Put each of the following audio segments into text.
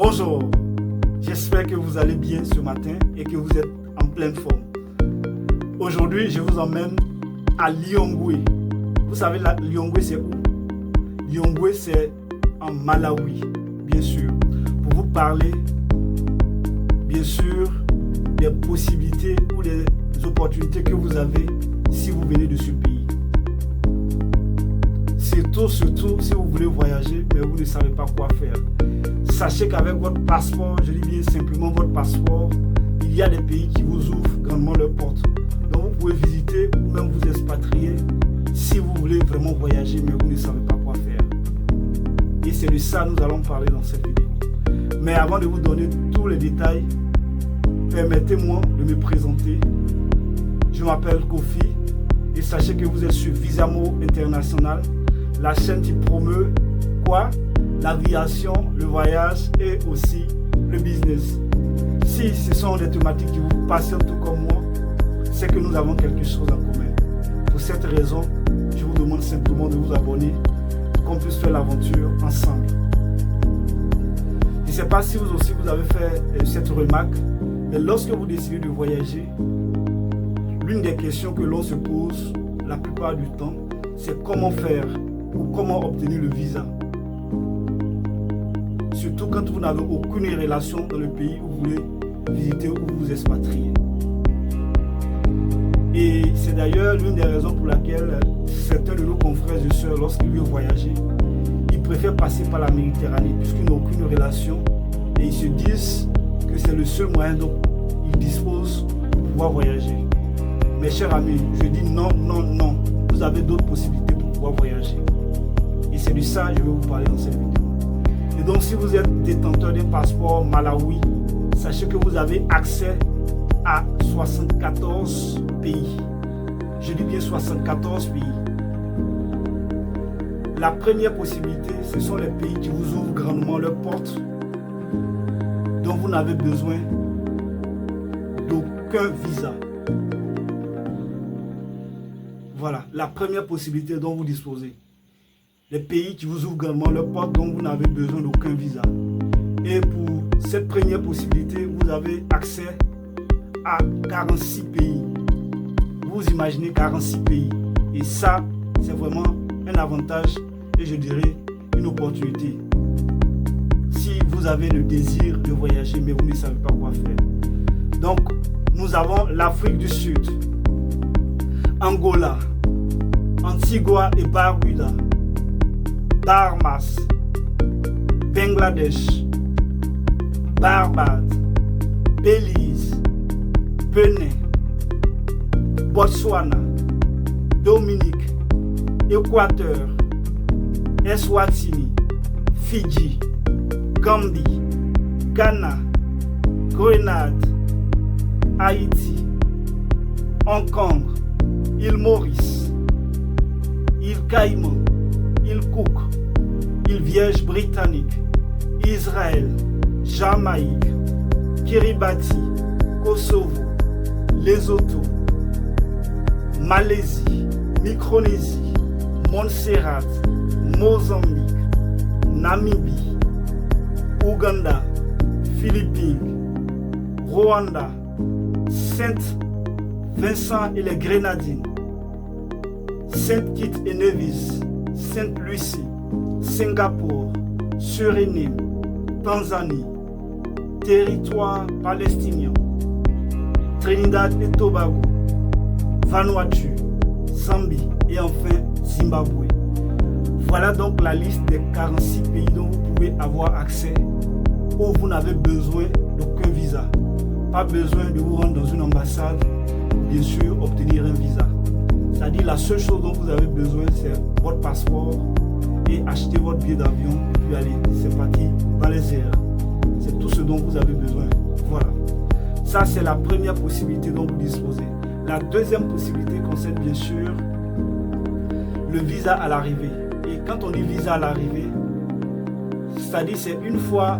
Bonjour, j'espère que vous allez bien ce matin et que vous êtes en pleine forme. Aujourd'hui, je vous emmène à Lilongwe. Vous savez, Lilongwe, c'est où? Lilongwe, c'est en Malawi, bien sûr, pour vous parler, bien sûr, des possibilités ou des opportunités que vous avez si vous venez de ce pays. Surtout si vous voulez voyager, mais vous ne savez pas quoi faire. Sachez qu'avec votre passeport, je dis bien simplement votre passeport, il y a des pays qui vous ouvrent grandement leurs portes. Donc vous pouvez visiter ou même vous expatrier si vous voulez vraiment voyager, mais vous ne savez pas quoi faire. Et c'est de ça que nous allons parler dans cette vidéo. Mais avant de vous donner tous les détails, permettez-moi de me présenter. Je m'appelle Kofi et sachez que vous êtes sur Visamo International, la chaîne qui promeut quoi? L'aviation, le voyage et aussi le business. Si ce sont des thématiques qui vous passionnent tout comme moi, c'est que nous avons quelque chose en commun. Pour cette raison, je vous demande simplement de vous abonner pour qu'on puisse faire l'aventure ensemble. Je ne sais pas si vous aussi vous avez fait cette remarque, mais lorsque vous décidez de voyager, l'une des questions que l'on se pose la plupart du temps, c'est comment faire ou comment obtenir le visa. Surtout quand vous n'avez aucune relation dans le pays où vous voulez visiter ou vous expatrier. Et c'est d'ailleurs l'une des raisons pour laquelle certains de nos confrères et sœurs, lorsqu'ils veulent voyager, ils préfèrent passer par la Méditerranée puisqu'ils n'ont aucune relation et ils se disent que c'est le seul moyen dont ils disposent pour pouvoir voyager. Mes chers amis, je dis non. Vous avez d'autres possibilités pour pouvoir voyager. Et c'est de ça que je vais vous parler dans cette vidéo. Et donc, si vous êtes détenteur d'un passeport Malawi, sachez que vous avez accès à 74 pays. Je dis bien 74 pays. La première possibilité, ce sont les pays qui vous ouvrent grandement leurs portes, dont vous n'avez besoin d'aucun visa. Voilà, la première possibilité dont vous disposez. Les pays qui vous ouvrent grandement leurs portes, dont vous n'avez besoin d'aucun visa. Et pour cette première possibilité, vous avez accès à 46 pays. Vous imaginez 46 pays. Et ça, c'est vraiment un avantage et je dirais une opportunité. Si vous avez le désir de voyager, mais vous ne savez pas quoi faire. Donc, nous avons l'Afrique du Sud, Angola, Antigua et Barbuda, Bahamas, Bangladesh, Barbade, Belize, Benin, Botswana, Dominique, Équateur, Eswatini, Fidji, Gambie, Ghana, Grenade, Haïti, Hong Kong, île Maurice, île Caïman, île Cook, île Vierge britannique, Israël, Jamaïque, Kiribati, Kosovo, Lesotho, Malaisie, Micronésie, Montserrat, Mozambique, Namibie, Ouganda, Philippines, Rwanda, Saint-Vincent et les Grenadines, Saint-Kitts et Nevis, Sainte-Lucie, Singapour, Suriname, Tanzanie, territoire palestinien, Trinidad et Tobago, Vanuatu, Zambie et enfin Zimbabwe. Voilà donc la liste des 46 pays dont vous pouvez avoir accès où vous n'avez besoin d'aucun visa. Pas besoin de vous rendre dans une ambassade, bien sûr, obtenir un visa. C'est-à-dire la seule chose dont vous avez besoin, c'est votre passeport et acheter votre billet d'avion et puis allez, c'est parti dans les airs. C'est tout ce dont vous avez besoin. Voilà. Ça, c'est la première possibilité dont vous disposez. La deuxième possibilité concerne bien sûr le visa à l'arrivée. Et quand on dit visa à l'arrivée, c'est-à-dire c'est une fois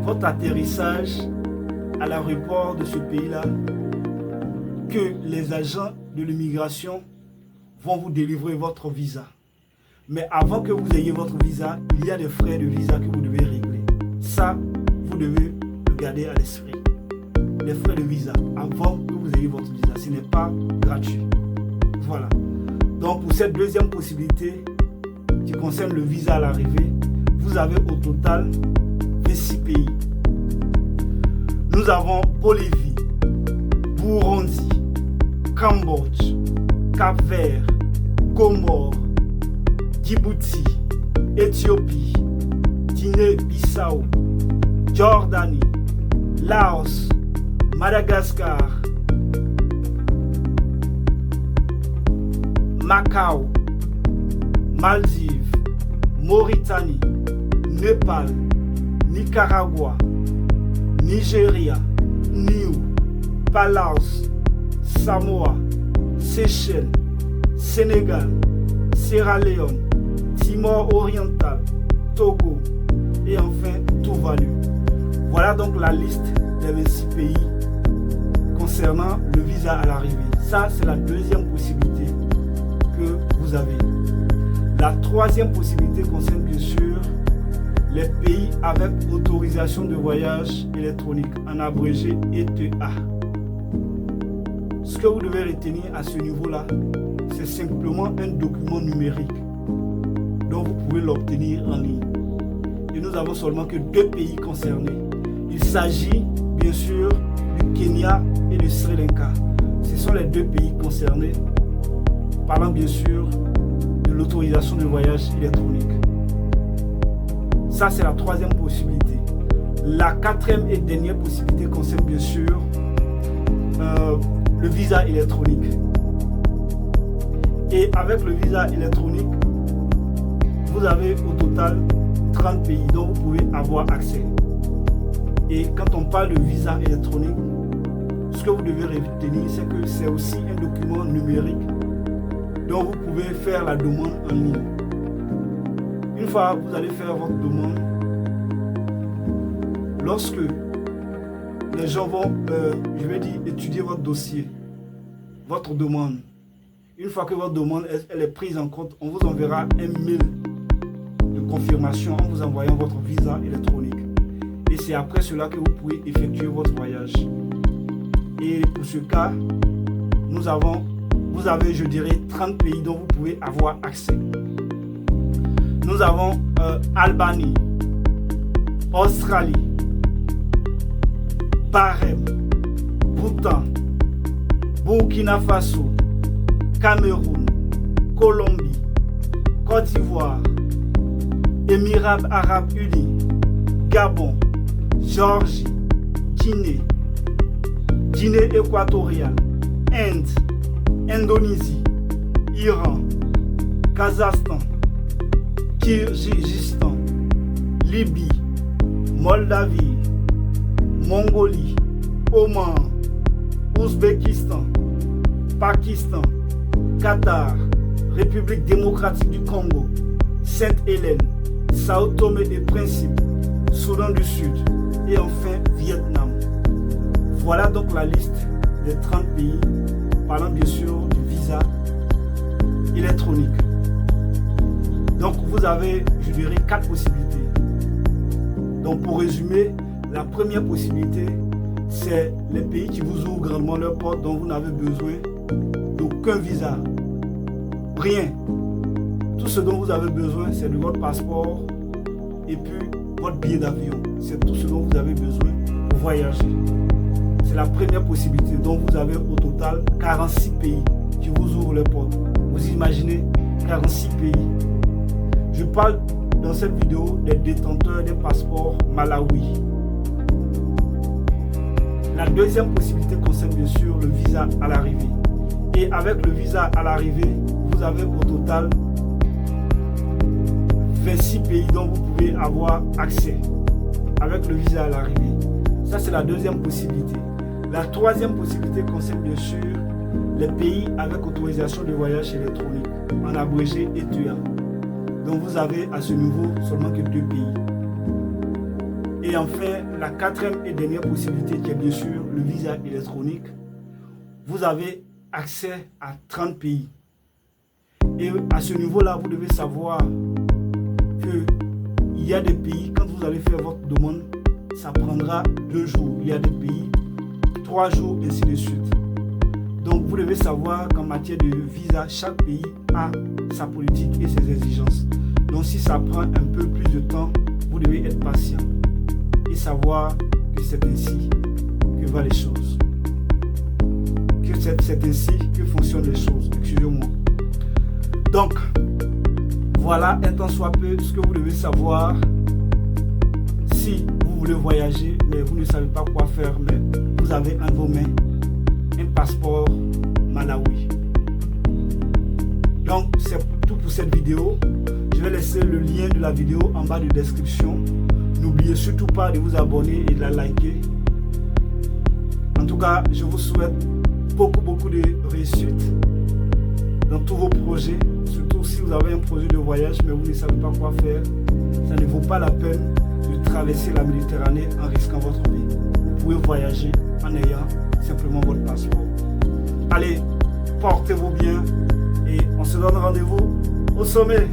votre atterrissage à l'aéroport de ce pays-là que les agents de l'immigration vont vous délivrer votre visa. Mais avant que vous ayez votre visa, il y a des frais de visa que vous devez régler. Ça, vous devez le garder à l'esprit. Les frais de visa, avant que vous ayez votre visa, ce n'est pas gratuit. Voilà. Donc pour cette deuxième possibilité qui concerne le visa à l'arrivée, vous avez au total 26 pays. Nous avons Bolivie, Burundi, Cambodge, Cap-Vert, Comores, Djibouti, Éthiopie, Guinée-Bissau, Jordanie, Laos, Madagascar, Macao, Maldives, Mauritanie, Népal, Nicaragua, Nigeria, Niue, Palaos, Samoa, Seychelles, Sénégal, Sierra Leone, Timor oriental, Togo et enfin Tuvalu. Voilà donc la liste des 26 pays concernant le visa à l'arrivée. Ça, c'est la deuxième possibilité que vous avez. La troisième possibilité concerne bien sûr les pays avec autorisation de voyage électronique, en abrégé ETA. Ce que vous devez retenir à ce niveau-là, c'est simplement un document numérique dont vous pouvez l'obtenir en ligne. Et nous avons seulement que 2 pays concernés. Il s'agit bien sûr du Kenya et du Sri Lanka. Ce sont les 2 pays concernés, parlant bien sûr de l'autorisation de voyage électronique. Ça, c'est la troisième possibilité. La quatrième et dernière possibilité concerne bien sûr le visa électronique. Et avec le visa électronique, vous avez au total 30 pays dont vous pouvez avoir accès. Et quand on parle de visa électronique, ce que vous devez retenir, c'est que c'est aussi un document numérique dont vous pouvez faire la demande en ligne. Une fois que vous allez faire votre demande, lorsque les gens vont, étudier votre dossier, votre demande, une fois que votre demande elle est prise en compte, on vous enverra un mail de confirmation en vous envoyant votre visa électronique. Et c'est après cela que vous pouvez effectuer votre voyage. Et pour ce cas, vous avez, je dirais, 30 pays dont vous pouvez avoir accès. Nous avons Albanie, Australie, Bahreïn, Bhoutan, Burkina Faso, Cameroun, Colombie, Côte d'Ivoire, Émirats Arabes Unis, Gabon, Géorgie, Guinée, Guinée équatoriale, Inde, Indonésie, Iran, Kazakhstan, Kirghizistan, Libye, Moldavie, Mongolie, Oman, Ouzbékistan, Pakistan, Qatar, République démocratique du Congo, Sainte-Hélène, Sao Tomé et Principe, Soudan du Sud et enfin Vietnam. Voilà donc la liste des 30 pays parlant bien sûr du visa électronique. Donc vous avez, je dirais, 4 possibilités. Donc pour résumer, la première possibilité, c'est les pays qui vous ouvrent grandement leurs portes, dont vous n'avez besoin d'aucun visa. Rien. Tout ce dont vous avez besoin, c'est de votre passeport et puis votre billet d'avion. C'est tout ce dont vous avez besoin pour voyager. C'est la première possibilité. Donc vous avez au total 46 pays qui vous ouvrent les portes. Vous imaginez 46 pays. Je parle dans cette vidéo des détenteurs des passeports Malawi. La deuxième possibilité concerne bien sûr le visa à l'arrivée. Et avec le visa à l'arrivée, vous avez au total 26 pays dont vous pouvez avoir accès avec le visa à l'arrivée. Ça, c'est la deuxième possibilité. La troisième possibilité concerne bien sûr les pays avec autorisation de voyage électronique, en abrégé ETA. Donc vous avez à ce niveau seulement que 2 pays. Et enfin, la quatrième et dernière possibilité qui est bien sûr le visa électronique, vous avez accès à 30 pays. Et à ce niveau-là, vous devez savoir qu'il y y a des pays, quand vous allez faire votre demande, ça prendra 2 jours. Il y a des pays, 3 jours, ainsi de suite. Donc vous devez savoir qu'en matière de visa, chaque pays a sa politique et ses exigences. Donc si ça prend un peu plus de temps, vous devez être patient et savoir que c'est ainsi que vont les choses. Que c'est ainsi que fonctionnent les choses. Excusez-moi. Donc, voilà un tant soit peu ce que vous devez savoir si vous voulez voyager, mais vous ne savez pas quoi faire, mais vous avez en vos mains un passeport Malawi. Donc, c'est tout pour cette vidéo. Je vais laisser le lien de la vidéo en bas de description. N'oubliez surtout pas de vous abonner et de la liker. En tout cas, je vous souhaite beaucoup de réussite dans tous vos projets. Surtout si vous avez un projet de voyage mais vous ne savez pas quoi faire. Ça ne vaut pas la peine de traverser la Méditerranée en risquant votre vie. Vous pouvez voyager en ayant simplement votre passeport. Allez, portez-vous bien et on se donne rendez-vous au sommet.